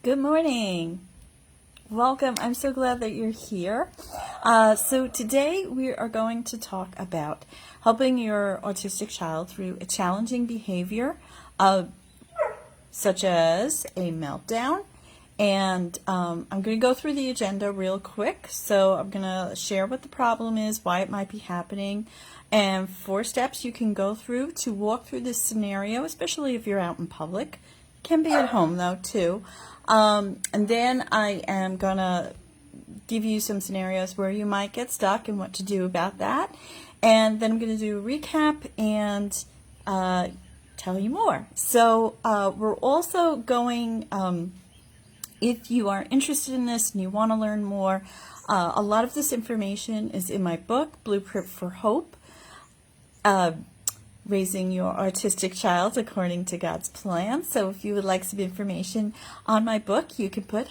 Good morning. Welcome. I'm so glad that you're here. So today we are going to talk about helping your autistic child through a challenging behavior, such as a meltdown. And I'm going to go through the agenda real quick. So I'm going to share what the problem is, why it might be happening, and 4 steps you can go through to walk through this scenario, especially if you're out in public. Can be at home though too. And then I am going to give you some scenarios where you might get stuck and what to do about that. And then I'm going to do a recap and tell you more. So we're also going, if you are interested in this and you want to learn more, a lot of this information is in my book, Blueprint for Hope. Raising Your Autistic Child According to God's Plan. So if you would like some information on my book, you can put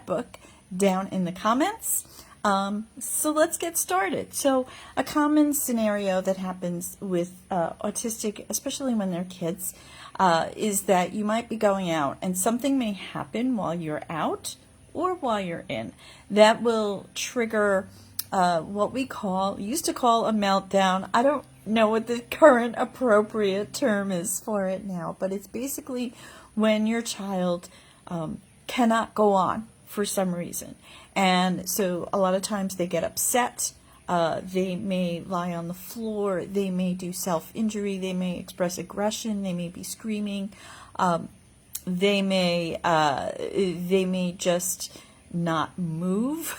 #book down in the comments. So let's get started. So a common scenario that happens with autistic, especially when they're kids, is that you might be going out and something may happen while you're out or while you're in. That will trigger what we used to call a meltdown. I don't know what the current appropriate term is for it now, but it's basically when your child cannot go on for some reason. And so a lot of times they get upset, they may lie on the floor, they may do self-injury, they may express aggression, they may be screaming, they may just not move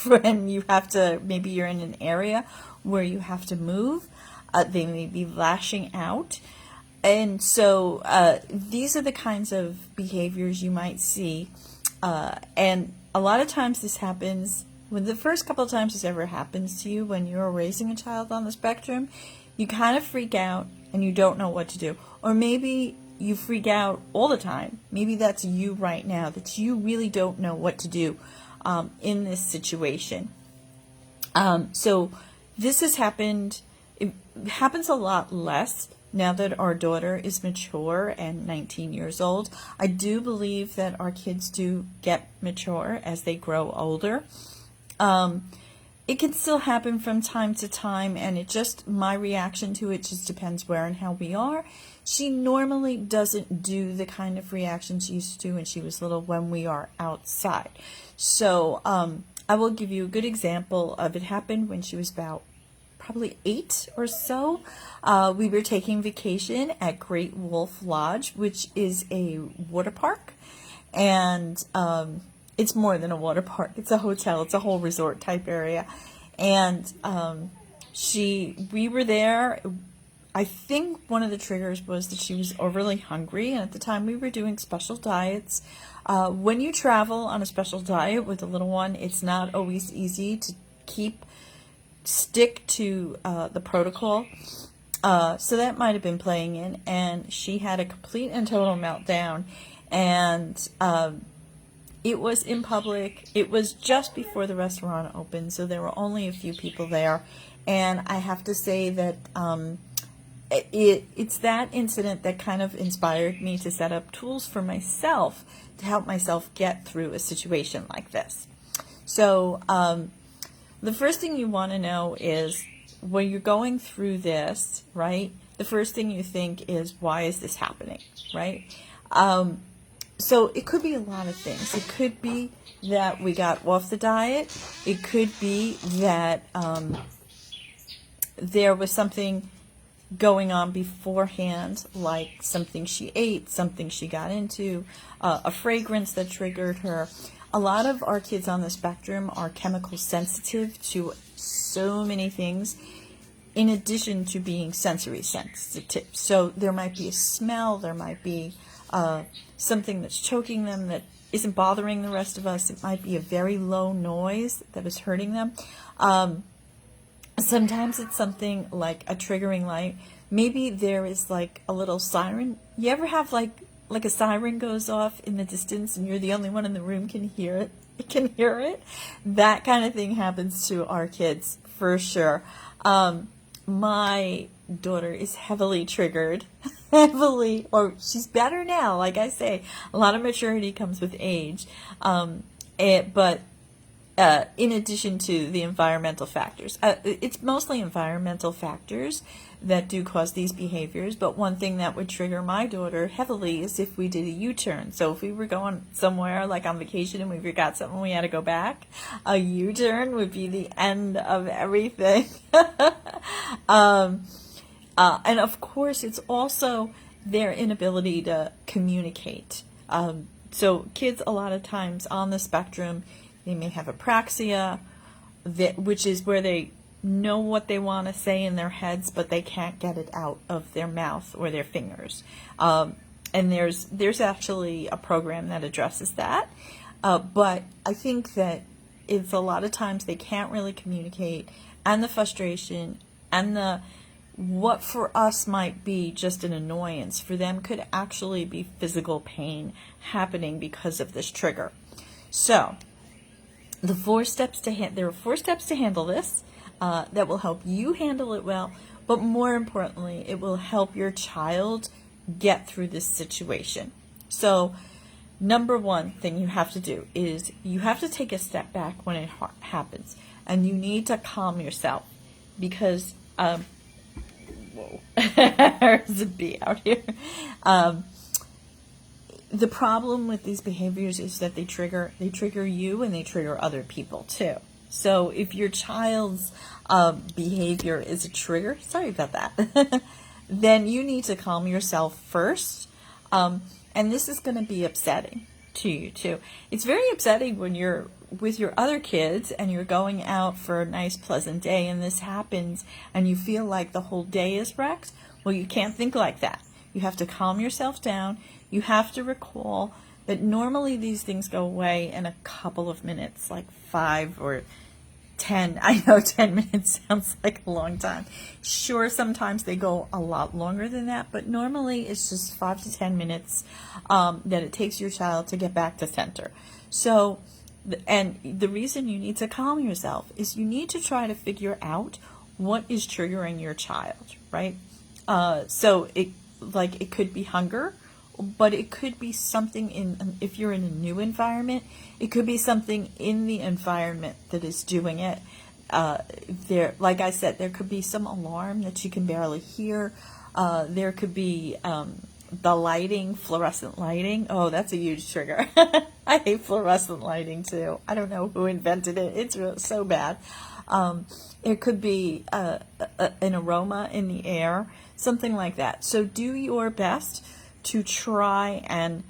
when you have to, maybe you're in an area where you have to move. They may be lashing out. And so these are the kinds of behaviors you might see. And a lot of times this happens, when the first couple of times this ever happens to you when you're raising a child on the spectrum, you kind of freak out and you don't know what to do. Or maybe you freak out all the time. Maybe that's you right now, that you really don't know what to do in this situation. So this has happened. It happens a lot less now that our daughter is mature and 19 years old. I do believe that our kids do get mature as they grow older. It can still happen from time to time, and my reaction to it just depends where and how we are. She normally doesn't do the kind of reaction she used to when she was little when we are outside. So I will give you a good example of it. Happened when she was about probably 8 or so. We were taking vacation at Great Wolf Lodge, which is a water park. And it's more than a water park. It's a hotel. It's a whole resort type area. And we were there. I think one of the triggers was that she was overly hungry. And at the time we were doing special diets. When you travel on a special diet with a little one, it's not always easy to stick to the protocol. So that might have been playing in, and she had a complete and total meltdown. And it was in public. It was just before the restaurant opened, so there were only a few people there. And I have to say that it's that incident that kind of inspired me to set up tools for myself to help myself get through a situation like this. So the first thing you want to know is when you're going through this, right? The first thing you think is, why is this happening, right? So it could be a lot of things. It could be that we got off the diet. It could be that there was something going on beforehand, like something she ate, something she got into, a fragrance that triggered her. A lot of our kids on the spectrum are chemical sensitive to so many things, in addition to being sensory sensitive. So there might be a smell, there might be something that's choking them that isn't bothering the rest of us. It might be a very low noise that is hurting them. Sometimes it's something like a triggering light. Maybe there is like a little siren. You ever have like a siren goes off in the distance and you're the only one in the room can hear it? That kind of thing happens to our kids for sure. My daughter is heavily triggered heavily, or she's better now. Like I say, a lot of maturity comes with age. But in addition to the environmental factors, it's mostly environmental factors that do cause these behaviors. But one thing that would trigger my daughter heavily is if we did a U-turn. So if we were going somewhere like on vacation and we forgot something, we had to go back, a U-turn would be the end of everything. And of course, it's also their inability to communicate. So kids, a lot of times on the spectrum, they may have apraxia, which is where they know what they want to say in their heads, but they can't get it out of their mouth or their fingers. And there's actually a program that addresses that. But I think that it's a lot of times they can't really communicate, and the frustration and what for us might be just an annoyance, for them could actually be physical pain happening because of this trigger. So there are 4 steps to handle this that will help you handle it well, but more importantly, it will help your child get through this situation. So number 1 thing you have to do is you have to take a step back when it happens, and you need to calm yourself, because whoa, there's a bee out here. The problem with these behaviors is that they trigger you, and they trigger other people too. So if your child's behavior is a trigger, sorry about that, then you need to calm yourself first. And this is going to be upsetting to you too. It's very upsetting when you're with your other kids and you're going out for a nice pleasant day and this happens and you feel like the whole day is wrecked. Well, you can't think like that. You have to calm yourself down. You have to recall that normally these things go away in a couple of minutes, like 5 or 10. I know 10 minutes sounds like a long time. Sure, sometimes they go a lot longer than that, but normally it's just 5 to 10 minutes that it takes your child to get back to center. So, and the reason you need to calm yourself is you need to try to figure out what is triggering your child, right? So it could be hunger, but it could be something if you're in a new environment, it could be something in the environment that is doing it. Like I said, there could be some alarm that you can barely hear. There could be the lighting, fluorescent lighting. Oh, that's a huge trigger. I hate fluorescent lighting too. I don't know who invented it. It's so bad. It could be an aroma in the air, something like that. So do your best to try and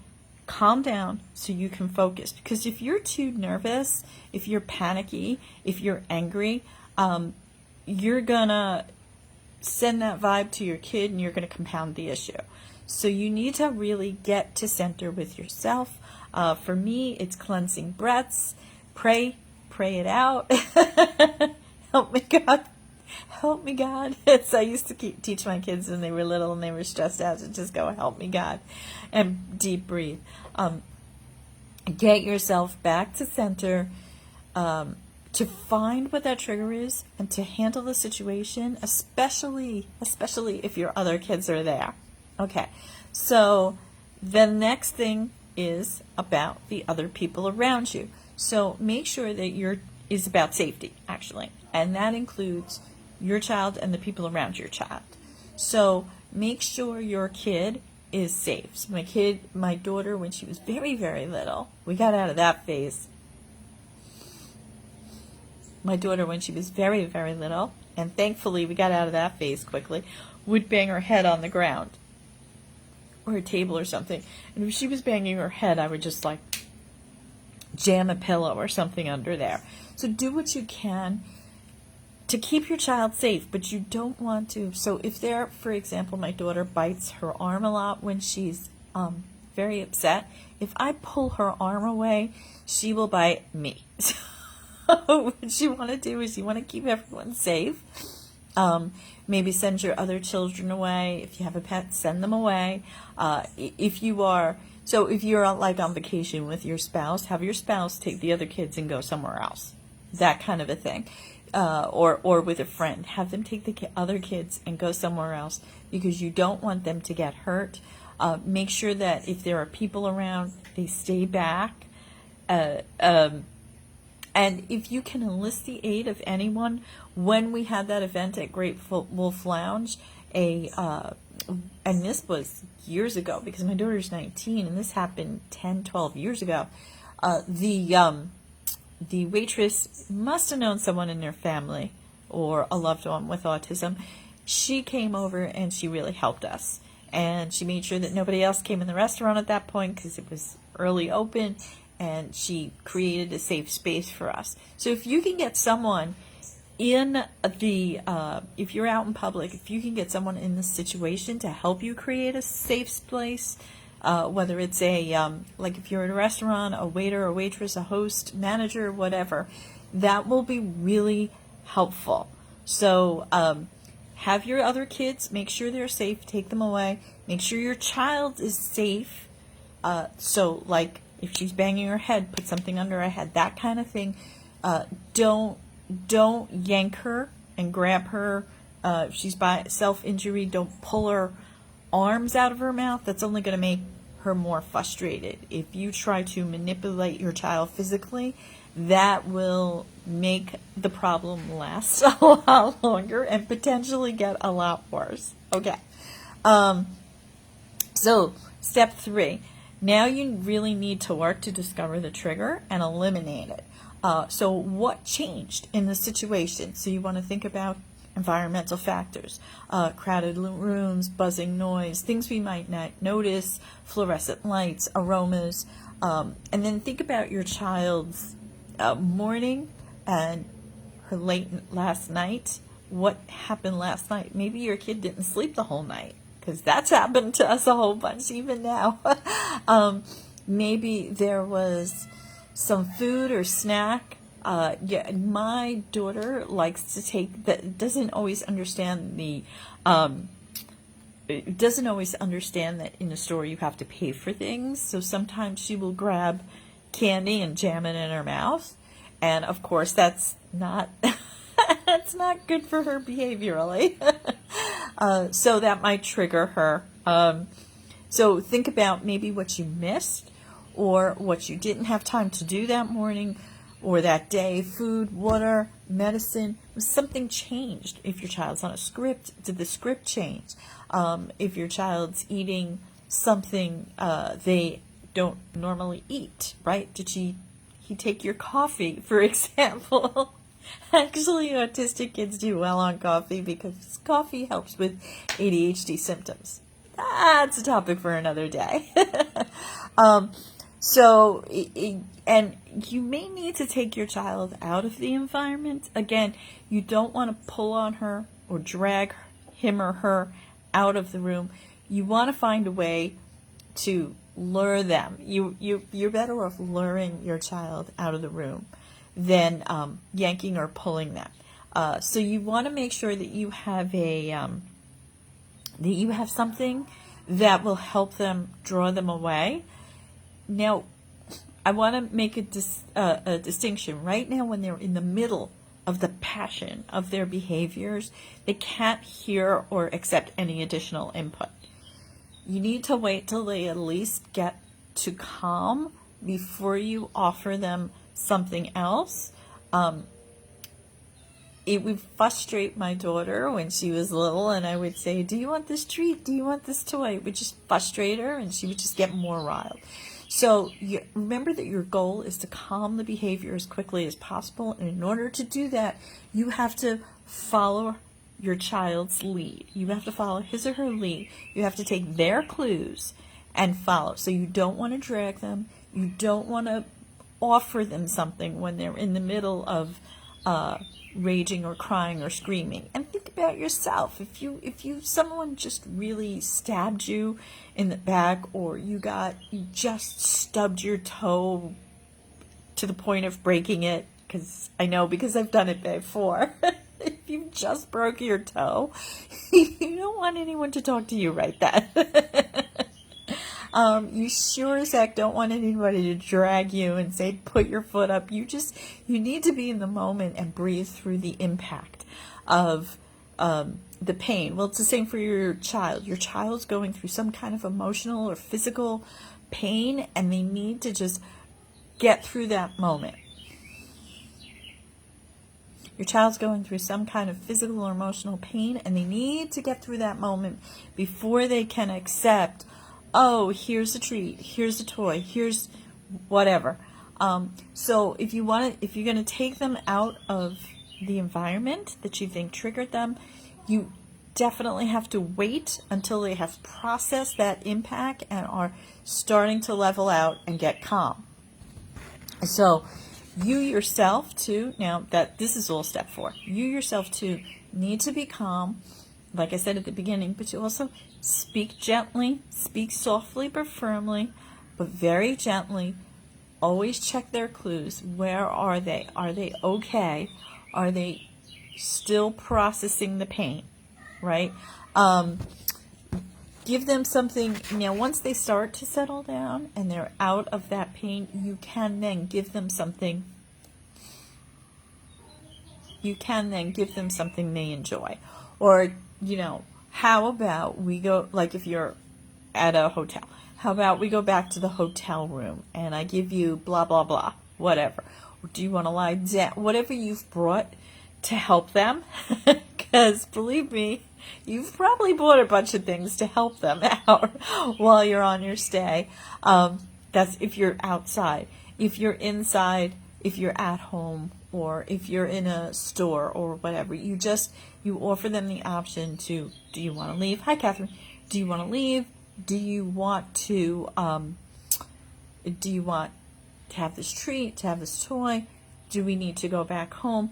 calm down so you can focus. Because if you're too nervous, if you're panicky, if you're angry, you're gonna send that vibe to your kid and you're gonna compound the issue. So you need to really get to center with yourself. For me, it's cleansing breaths. Pray it out. Help me, God. Help me, God. I used to teach my kids when they were little and they were stressed out to just go, help me, God, and deep breathe. Get yourself back to center, to find what that trigger is and to handle the situation, especially if your other kids are there. Okay, so the next thing is about the other people around you. So make sure that is about safety, actually, and that includes your child and the people around your child. So make sure your kid is safe. So my daughter, when she was very, very little, we got out of that phase. My daughter, when she was very, very little, and thankfully we got out of that phase quickly, would bang her head on the ground or a table or something. And if she was banging her head, I would just like jam a pillow or something under there. So do what you can to keep your child safe, but you don't want to. So if for example, my daughter bites her arm a lot when she's very upset, if I pull her arm away, she will bite me. So what you want to do is you want to keep everyone safe. Maybe send your other children away. If you have a pet, send them away. If you're like on vacation with your spouse, have your spouse take the other kids and go somewhere else. That kind of a thing. or with a friend. Have them take the other kids and go somewhere else because you don't want them to get hurt. Make sure that if there are people around, they stay back. Uh, um, and if you can enlist the aid of anyone, when we had that event at Great Wolf Lounge, and this was years ago because my daughter's 19, and this happened 10, 12 years ago. The waitress must have known someone in their family or a loved one with autism. She came over and she really helped us. And she made sure that nobody else came in the restaurant at that point because it was early open, and she created a safe space for us. So if you can get someone in if you're out in public, if you can get someone in this situation to help you create a safe place, whether it's like if you're in a restaurant, a waiter, a waitress, a host, manager, whatever, that will be really helpful. So have your other kids, make sure they're safe, take them away, make sure your child is safe. So like if she's banging her head, put something under her head, that kind of thing. Don't yank her and grab her. If she's by self-injury, don't pull her arms out of her mouth. That's only going to make her more frustrated. If you try to manipulate your child physically, that will make the problem last a lot longer and potentially get a lot worse. Okay. So step 3. Now you really need to work to discover the trigger and eliminate it. So what changed in the situation? So you want to think about environmental factors, crowded rooms, buzzing noise, things we might not notice, fluorescent lights, aromas, and then think about your child's morning and her last night. What happened last night? Maybe your kid didn't sleep the whole night, because that's happened to us a whole bunch even now. Maybe there was some food or snack. My daughter likes to take that. Doesn't always understand that in the store you have to pay for things. So sometimes she will grab candy and jam it in her mouth, and of course that's not that's not good for her behaviorally. So that might trigger her. So think about maybe what you missed or what you didn't have time to do that morning or that day. Food, water, medicine. Something changed. If your child's on a script, did the script change? If your child's eating something they don't normally eat, right? Did he take your coffee, for example? Actually, autistic kids do well on coffee because coffee helps with ADHD symptoms. That's a topic for another day. And you may need to take your child out of the environment. Again, you don't want to pull on her or drag him or her out of the room. You want to find a way to lure them. You're better off luring your child out of the room than yanking or pulling them. So you want to make sure that you have something that will help them, draw them away. Now, I want to make a distinction. Right now, when they're in the middle of the passion of their behaviors, they can't hear or accept any additional input. You need to wait till they at least get to calm before you offer them something else. It would frustrate my daughter when she was little, and I would say, do you want this treat? Do you want this toy? It would just frustrate her, and she would just get more riled. So remember that your goal is to calm the behavior as quickly as possible, and in order to do that, you have to follow your child's lead. You have to follow his or her lead. You have to take their clues and follow. So you don't want to drag them. You don't want to offer them something when they're in the middle of raging or crying or screaming. And think about yourself. If someone just really stabbed you in the back, or you just stubbed your toe to the point of breaking it, because I've done it before. If you just broke your toe, you don't want anyone to talk to you right then. You sure as heck don't want anybody to drag you and say, put your foot up. You need to be in the moment and breathe through the impact of the pain. Well, it's the same for your child. Your child's going through some kind of emotional or physical pain, and they need to just get through that moment. Your child's going through some kind of physical or emotional pain, and they need to get through that moment before they can accept, oh, here's a treat, here's a toy, here's whatever. So if you're going to take them out of the environment that you think triggered them, you definitely have to wait until they have processed that impact and are starting to level out and get calm. So you yourself too, now that this is all step 4, you yourself too need to be calm, like I said at the beginning, but you also speak gently, speak softly but firmly, but very gently. Always check their clues. Where are they? Are they okay? Are they still processing the pain? Right? Give them something. Now, once they start to settle down and they're out of that pain, you can then give them something. You can then give them something they enjoy. Or, how about we go, like if you're at a hotel, how about we go back to the hotel room and I give you blah, blah, blah, whatever. Or do you want to lie down? Whatever you've brought to help them. Because believe me, you've probably bought a bunch of things to help them out while you're on your stay. That's if you're outside. If you're inside, if you're at home, or if you're in a store or whatever, you offer them the option to, do you want to leave? Hi, Catherine. Do you want to leave? Do you want to have this treat, to have this toy? Do we need to go back home?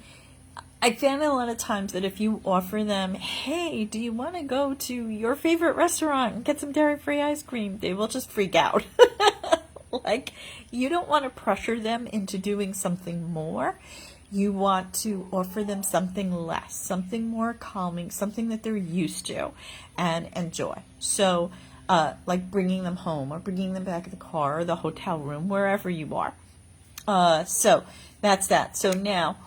I found a lot of times that if you offer them, hey, do you want to go to your favorite restaurant and get some dairy-free ice cream? They will just freak out. Like, you don't want to pressure them into doing something more. You want to offer them something less, something more calming, something that they're used to and enjoy. So, like bringing them home or bringing them back to the car or the hotel room, wherever you are. So that's that. So now,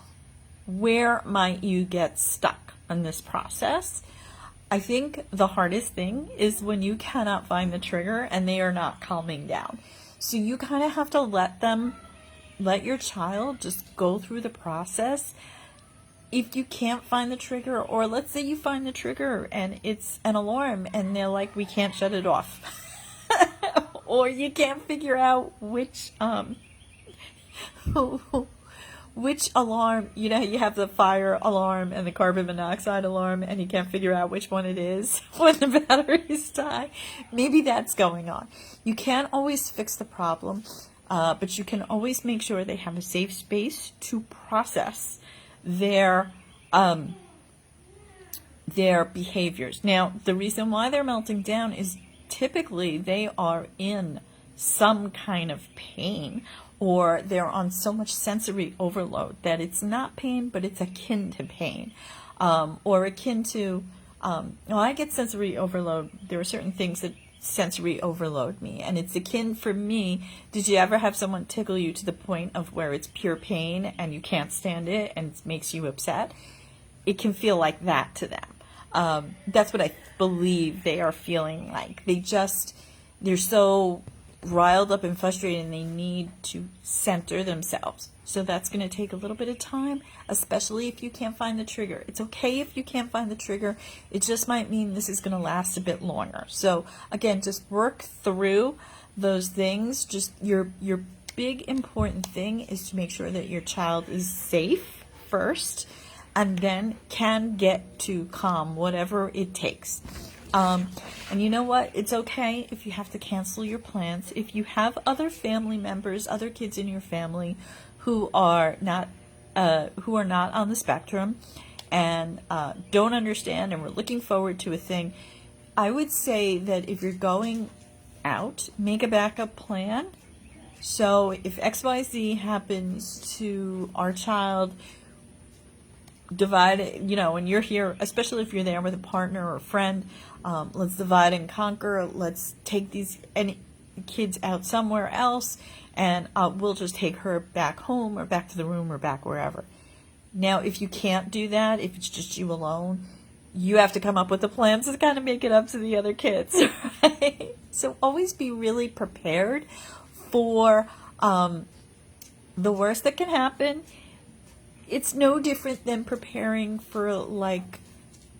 where might you get stuck in this process? I think the hardest thing is when you cannot find the trigger and they are not calming down. So you kind of have to let your child just go through the process. If you can't find the trigger, or let's say you find the trigger and it's an alarm and they're like, we can't shut it off. Or you can't figure out which alarm, you have the fire alarm and the carbon monoxide alarm and you can't figure out which one it is when the batteries die. Maybe that's going on. You can't always fix the problem, but you can always make sure they have a safe space to process their behaviors. Now, the reason why they're melting down is typically they are in some kind of pain, or they're on so much sensory overload that it's not pain, but it's akin to pain, or akin to, I get sensory overload. There are certain things that sensory overload me, and it's akin for me. Did you ever have someone tickle you to the point of where it's pure pain and you can't stand it and it makes you upset? It can feel like that to them. That's what I believe they are feeling like. They're so riled up and frustrated and they need to center themselves. So that's going to take a little bit of time, especially if you can't find the trigger. It's okay if you can't find the trigger. It just might mean this is going to last a bit longer. So again, just work through those things. Just your big important thing is to make sure that your child is safe first and then can get to calm, whatever it takes. And you know what? It's okay if you have to cancel your plans. If you have other family members, other kids in your family who are not on the spectrum and don't understand and we're looking forward to a thing, I would say that if you're going out, make a backup plan. So if XYZ happens to our child, divide it, and you're here, especially if you're there with a partner or a friend, let's divide and conquer. Let's take these, and the kids out somewhere else, and we'll just take her back home or back to the room or back wherever. Now, if you can't do that, if it's just you alone, you have to come up with a plan to kind of make it up to the other kids, right? So always be really prepared for the worst that can happen. It's no different than preparing for, like,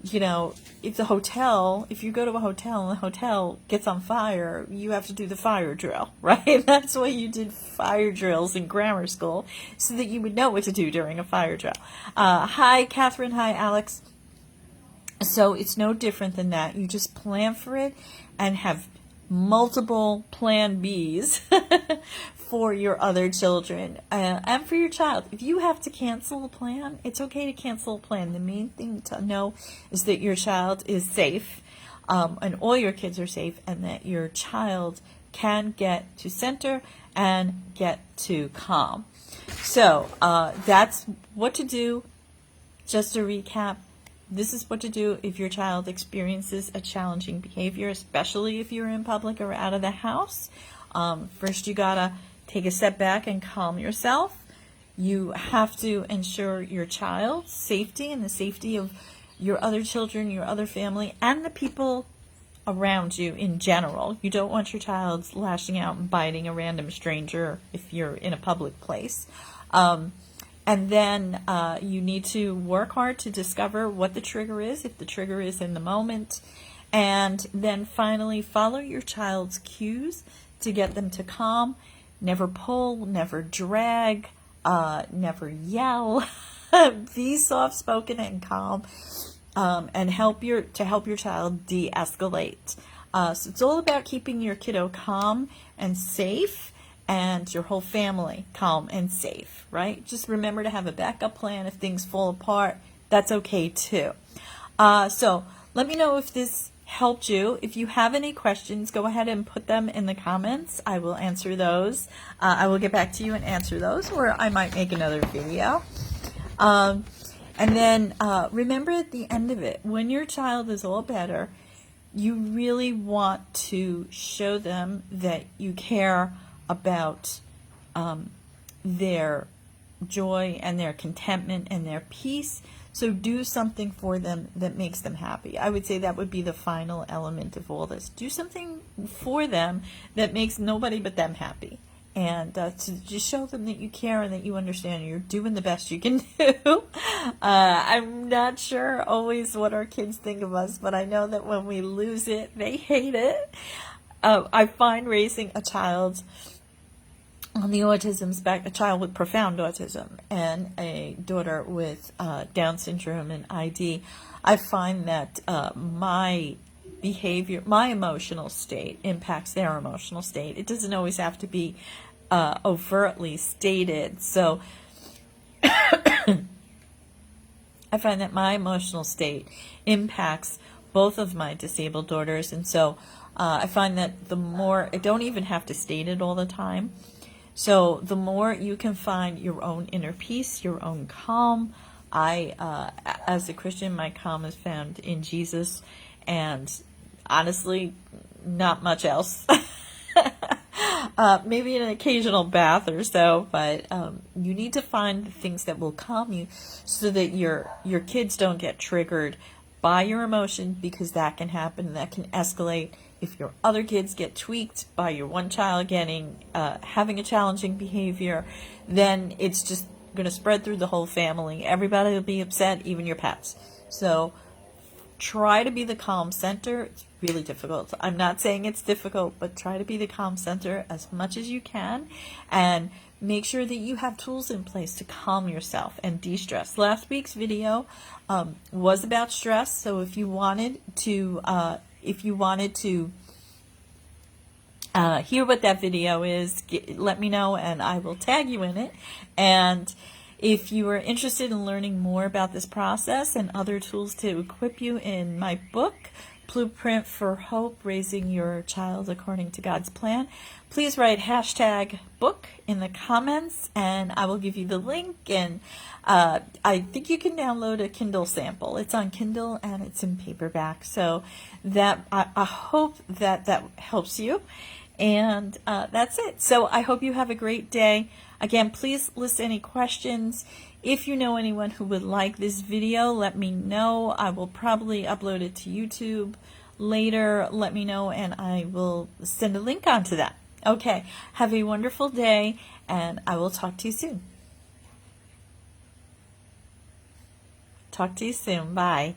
you know, if you go to a hotel and the hotel gets on fire, you have to do the fire drill, right? That's why you did fire drills in grammar school, so that you would know what to do during a fire drill. Hi, Catherine. Hi, Alex. So it's no different than that. You just plan for it and have multiple plan Bs for your other children and for your child. If you have to cancel a plan, it's okay to cancel a plan. The main thing to know is that your child is safe, and all your kids are safe, and that your child can get to center and get to calm. So that's what to do. Just to recap, this is what to do if your child experiences a challenging behavior, especially if you're in public or out of the house. First, you gotta take a step back and calm yourself. You have to ensure your child's safety and the safety of your other children, your other family, and the people around you in general. You don't want your child lashing out and biting a random stranger if you're in a public place. And then you need to work hard to discover what the trigger is, if the trigger is in the moment. And then finally, follow your child's cues to get them to calm. Never pull, never drag, never yell. Be soft-spoken and calm, and help your child de-escalate. So it's all about keeping your kiddo calm and safe, and your whole family calm and safe, right? Just remember to have a backup plan. If things fall apart, that's okay too. So let me know if this helped you. If you have any questions, go ahead and put them in the comments. I will answer those. I will get back to you and answer those, or I might make another video. And then remember at the end of it, when your child is all better, you really want to show them that you care about their joy and their contentment and their peace. So do something for them that makes them happy. I would say that would be the final element of all this. Do something for them that makes nobody but them happy. And to just show them that you care and that you understand you're doing the best you can do. I'm not sure always what our kids think of us, but I know that when we lose it, they hate it. I find raising a child on the autism spectrum, a child with profound autism and a daughter with Down syndrome and ID, I find that my behavior, my emotional state impacts their emotional state. It doesn't always have to be overtly stated. So I find that my emotional state impacts both of my disabled daughters. And so I find that the more, I don't even have to state it all the time. So the more you can find your own inner peace, your own calm. As a Christian, my calm is found in Jesus, and honestly, not much else. Maybe an occasional bath or so, but you need to find the things that will calm you so that your kids don't get triggered by your emotion, because that can happen, that can escalate. If your other kids get tweaked by your one child having a challenging behavior, then it's just going to spread through the whole family. Everybody will be upset, even your pets. So try to be the calm center. It's really difficult. I'm not saying it's difficult, but try to be the calm center as much as you can, and make sure that you have tools in place to calm yourself and de-stress. Last week's video was about stress, so if you wanted to hear what that video is, let me know and I will tag you in it. And if you are interested in learning more about this process and other tools to equip you in my book, Blueprint for Hope, Raising Your Child According to God's Plan, please write #book in the comments and I will give you the link. And I think you can download a Kindle sample. It's on Kindle and it's in paperback. So that I hope that helps you. And that's it. So I hope you have a great day. Again, please list any questions. If you know anyone who would like this video, let me know. I will probably upload it to YouTube later. Let me know and I will send a link onto that. Okay, have a wonderful day and I will talk to you soon. Talk to you soon. Bye.